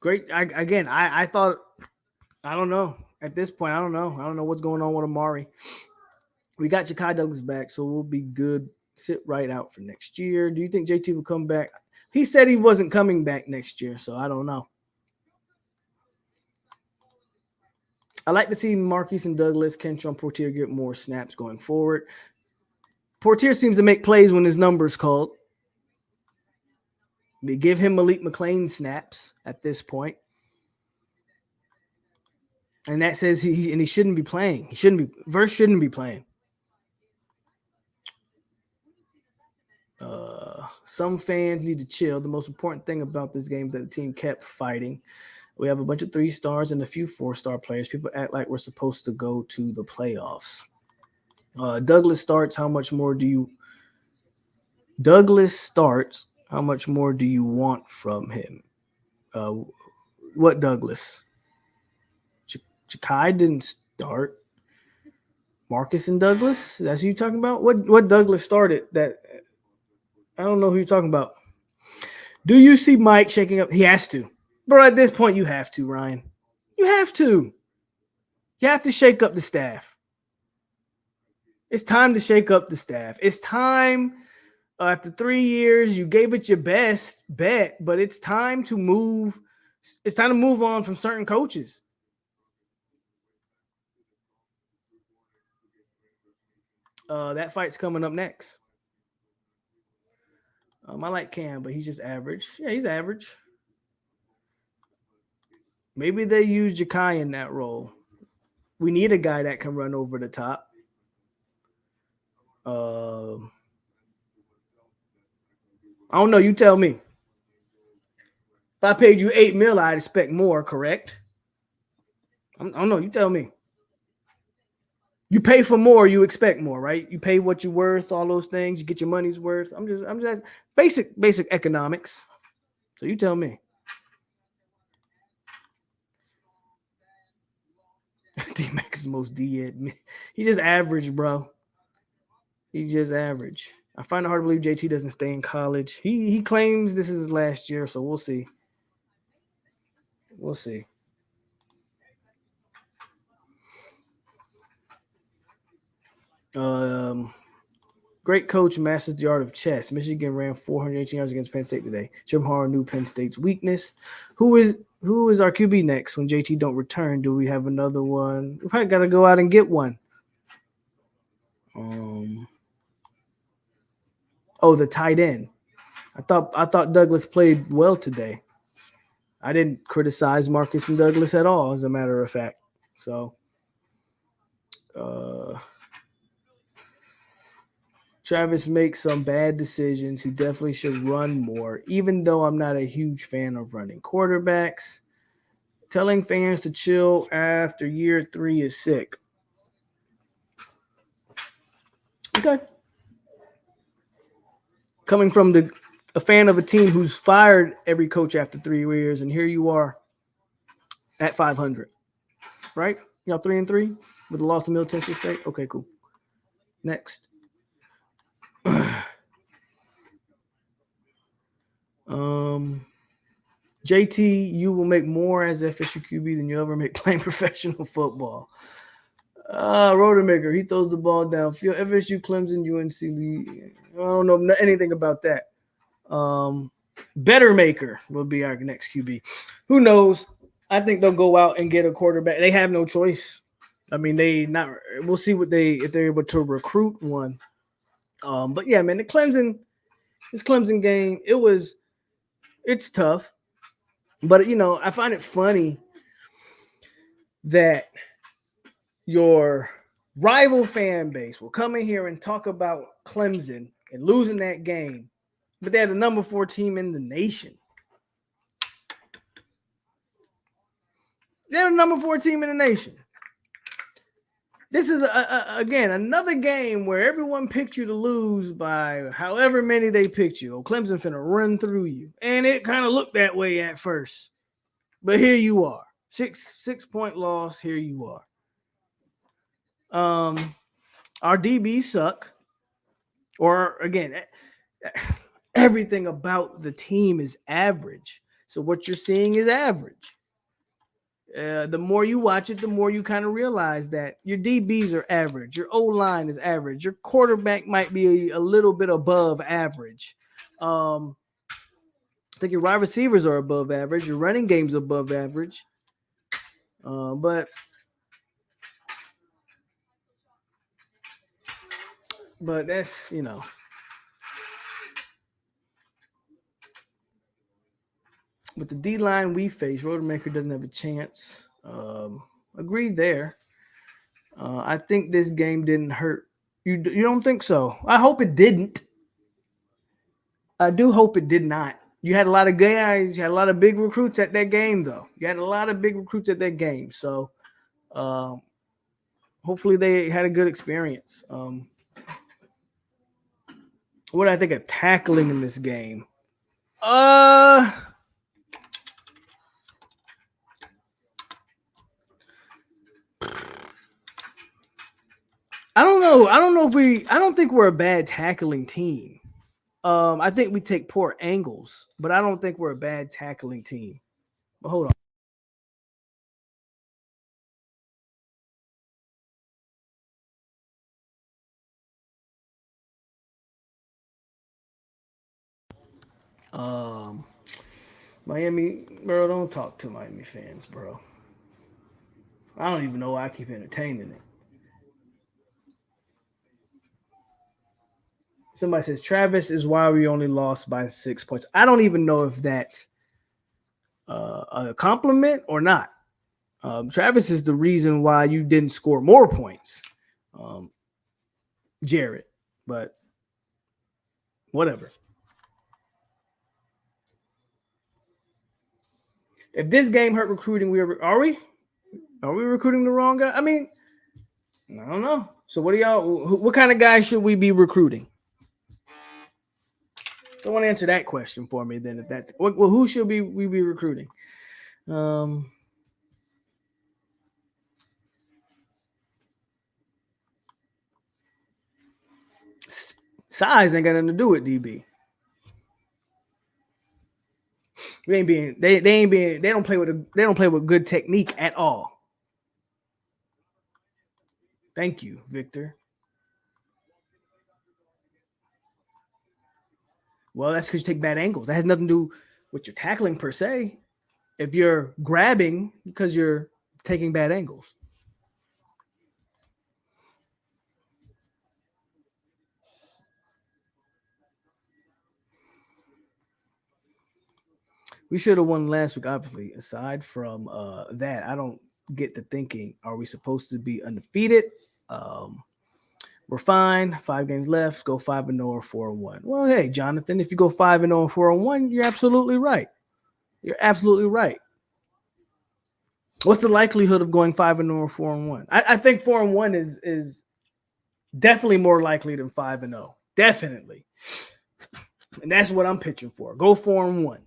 Great. I thought, I don't know. At this point, I don't know. I don't know what's going on with Amari. We got Ja'Kai Douglas back, so we'll be good. Sit right out for next year. Do you think JT will come back? He said he wasn't coming back next year, so I don't know. I like to see Marquise and Douglas, Kentrell, Portier get more snaps going forward. Portier seems to make plays when his number's called. They give him Malik McClain snaps at this point. And that says he shouldn't be playing. Verse shouldn't be playing. Some fans need to chill. The most important thing about this game is that the team kept fighting. We have a bunch of 3-stars and a few 4-star players. People act like we're supposed to go to the playoffs. Douglas starts. How much more do you want from him? What Douglas? Ja'Kai didn't start. Marcus and Douglas? That's who you're talking about? What Douglas started that? I don't know who you're talking about. Do you see Mike shaking up? He has to. Bro, at this point, you have to, Ryan. You have to. You have to shake up the staff. It's time to shake up the staff. It's time, after 3 years, you gave it your best bet, but it's time to move. It's time to move on from certain coaches. That fight's coming up next. I like Cam, but he's just average. Yeah, he's average. Maybe they use Ja'Kai in that role. We need a guy that can run over the top. I don't know. You tell me. If I paid you $8 million, I'd expect more, correct? I don't know. You tell me. You pay for more, you expect more, right? You pay what you're worth, all those things. You get your money's worth. I'm just basic economics. So you tell me. D-Max is the most D-Ed. He's just average, bro. He's just average. I find it hard to believe JT doesn't stay in college. He claims this is his last year, so we'll see. We'll see. Great coach masters the art of chess. Michigan ran 418 yards against Penn State today. Jim Harbaugh knew Penn State's weakness. Who is our QB next when JT don't return? Do we have another one? We probably got to go out and get one. The tight end. I thought Douglas played well today. I didn't criticize Marcus and Douglas at all, as a matter of fact. So, Travis makes some bad decisions. He definitely should run more, even though I'm not a huge fan of running quarterbacks. Telling fans to chill after year 3 is sick. Okay. Coming from a fan of a team who's fired every coach after 3 years, and here you are at 500, right? Y'all 3-3 with the loss to Middle Tennessee State. Okay, cool. Next. JT, you will make more as FSU QB than you ever make playing professional football. Rodemaker, he throws the ball downfield. FSU, Clemson, UNC league. I don't know anything about that. Better Maker will be our next QB. Who knows? I think they'll go out and get a quarterback. They have no choice. I mean, we'll see if they're able to recruit one. But yeah, man, this Clemson game, it's tough. But I find it funny that your rival fan base will come in here and talk about Clemson and losing that game, but they're the number 4 team in the nation. They're the number 4 team in the nation. This is, again, another game where everyone picked you to lose by however many they picked you. Oh, Clemson finna run through you. And it kind of looked that way at first. But here you are. 6-point loss. Here you are. Our DBs suck. Or, again, everything about the team is average. So what you're seeing is average. The more you watch it, the more you kind of realize that your DBs are average. Your O-line is average. Your quarterback might be a little bit above average. I think your wide receivers are above average. Your running game's above average. But that's, with the D-line we face, Rodemaker doesn't have a chance. Agreed there. I think this game didn't hurt. You don't think so? I hope it didn't. I do hope it did not. You had a lot of guys. You had a lot of big recruits at that game, though. You had a lot of big recruits at that game. So hopefully they had a good experience. What do I think of tackling in this game? I don't know. I don't think we're a bad tackling team. I think we take poor angles, but I don't think we're a bad tackling team. But hold on. Miami, bro, don't talk to Miami fans, bro. I don't even know why I keep entertaining it. Somebody says Travis is why we only lost by 6 points. I don't even know if that's a compliment or not. Travis is the reason why you didn't score more points, Jared. But whatever. If this game hurt recruiting, are we recruiting the wrong guy? I mean, I don't know. So what kind of guys should we be recruiting? Someone answer that question for me then. If that's who should we be recruiting? Size ain't got nothing to do with DB. They don't play with good technique at all. Thank you, Victor. Well, that's because you take bad angles. That has nothing to do with your tackling per se. If you're grabbing because you're taking bad angles. We should have won last week, obviously. Aside from that, I don't get the thinking. Are we supposed to be undefeated? We're fine. 5 games left. Go 5-0 or 4-1. Well, hey, Jonathan, if you go 5-0 or 4-1, you're absolutely right. You're absolutely right. What's the likelihood of going 5-0 or 4-1? I think 4-1 is definitely more likely than 5-0. Definitely. And that's what I'm pitching for. Go 4-1.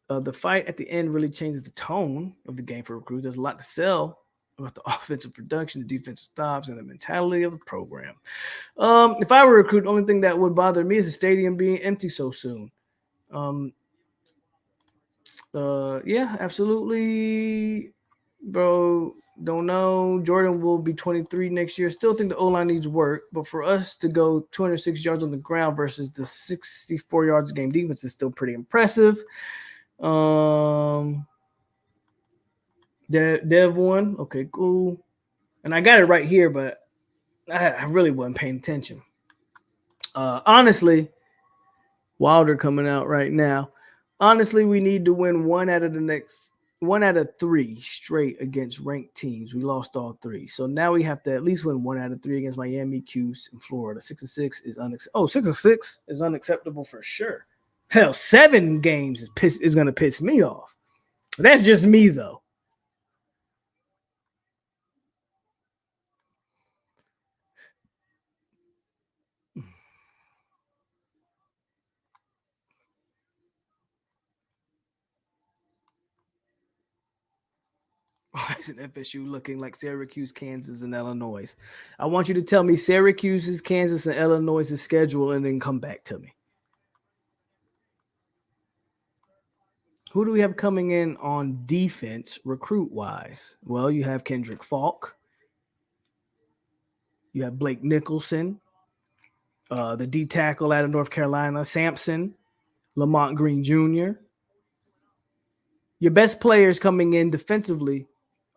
The fight at the end really changes the tone of the game for recruits. There's a lot to sell about the offensive production, the defensive stops, and the mentality of the program. If I were a recruit, the only thing that would bother me is the stadium being empty so soon. Yeah, absolutely, bro. Don't know. Jordan will be 23 next year. Still think the O-line needs work, but for us to go 206 yards on the ground versus the 64 yards a game defense is still pretty impressive. Dev one. Okay, cool. And I got it right here, but I really wasn't paying attention. Honestly, Wilder coming out right now. Honestly, we need to win one out of 3 straight against ranked teams. We lost all 3. So now we have to at least win 1 out of 3 against Miami, Cuse, and Florida. 6-6 is unacceptable. 6-6 is unacceptable for sure. Hell, 7 games is going to piss me off. That's just me, though. Why isn't FSU looking like Syracuse, Kansas, and Illinois? I want you to tell me Syracuse's, Kansas, and Illinois' schedule and then come back to me. Who do we have coming in on defense recruit-wise? Well, you have Kendrick Falk. You have Blake Nicholson, the D tackle out of North Carolina, Sampson, Lamont Green Jr. Your best players coming in defensively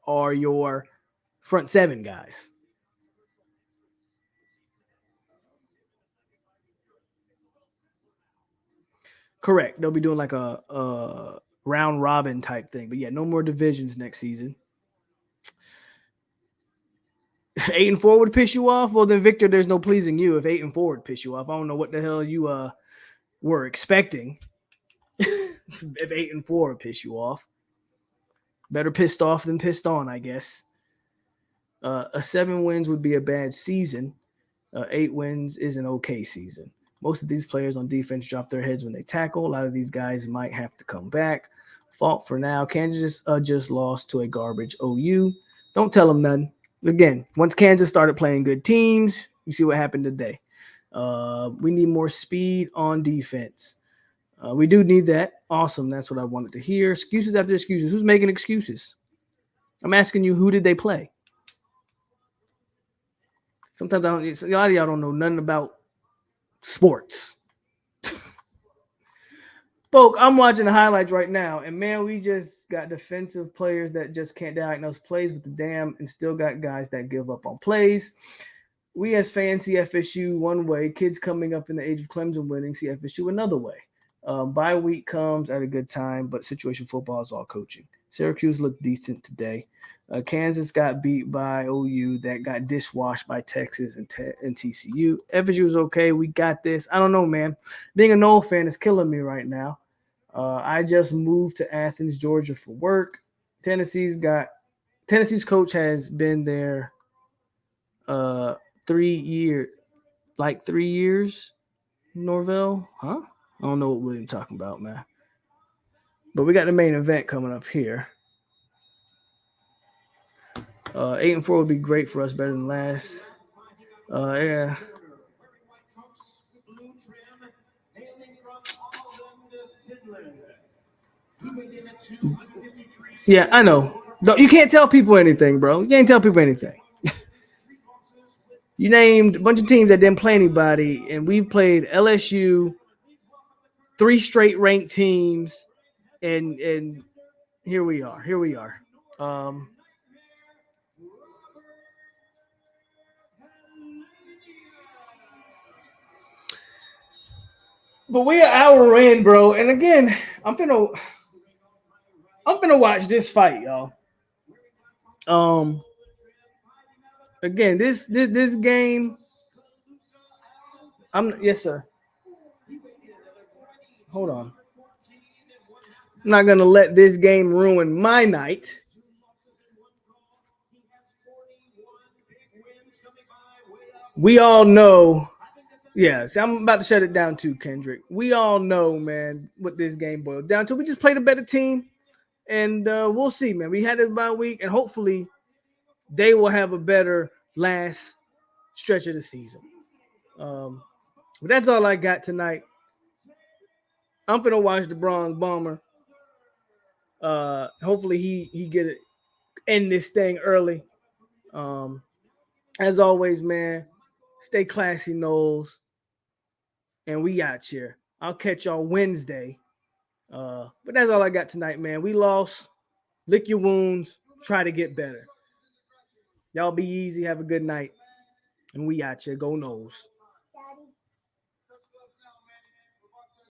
are your front 7 guys. Correct. They'll be doing like a round robin type thing. But yeah, no more divisions next season. 8-4 would piss you off? Well, then, Victor, there's no pleasing you if 8-4 would piss you off. I don't know what the hell you were expecting if 8-4 would piss you off. Better pissed off than pissed on, I guess. A 7 wins would be a bad season. 8 wins is an okay season. Most of these players on defense drop their heads when they tackle. A lot of these guys might have to come back. Fault for now. Kansas just lost to a garbage OU. Don't tell them nothing. Again, once Kansas started playing good teams, you see what happened today. We need more speed on defense. We do need that. Awesome. That's what I wanted to hear. Excuses after excuses. Who's making excuses? I'm asking you, who did they play? Sometimes a lot of y'all don't know nothing about sports. Folk, I'm watching the highlights right now, and man, we just got defensive players that just can't diagnose plays with the damn, and still got guys that give up on plays. We as fans see FSU one way, kids coming up in the age of Clemson winning see FSU another way. Bye week comes at a good time, but situation football is all coaching. Syracuse looked decent today. Kansas got beat by OU, that got dishwashed by Texas and TCU. FSU is okay. We got this. I don't know, man. Being a Noel fan is killing me right now. I just moved to Athens, Georgia for work. Tennessee's coach has been there 3 years, like 3 years. Norvell, huh? I don't know what we're talking about, man. But we got the main event coming up here. 8-4 would be great for us, better than last. Yeah. Yeah, I know. You can't tell people anything, bro. You can't tell people anything. You named a bunch of teams that didn't play anybody, and we've played LSU, 3 straight ranked teams, and here we are. But we are an hour in, bro. And again, I'm gonna watch this fight, y'all. again, this game. Yes, sir. Hold on. I'm not gonna let this game ruin my night. We all know. Yeah, see, I'm about to shut it down too, Kendrick. We all know, man, what this game boiled down to. We just played a better team, and we'll see, man. We had it about a week, and hopefully they will have a better last stretch of the season. But that's all I got tonight. I'm finna watch the Bronze Bomber. Hopefully he get it end this thing early. As always, man, stay classy, Knowles. And we out here. I'll catch y'all Wednesday. But that's all I got tonight, man. We lost. Lick your wounds. Try to get better. Y'all be easy. Have a good night. And we out here. Go Knowles.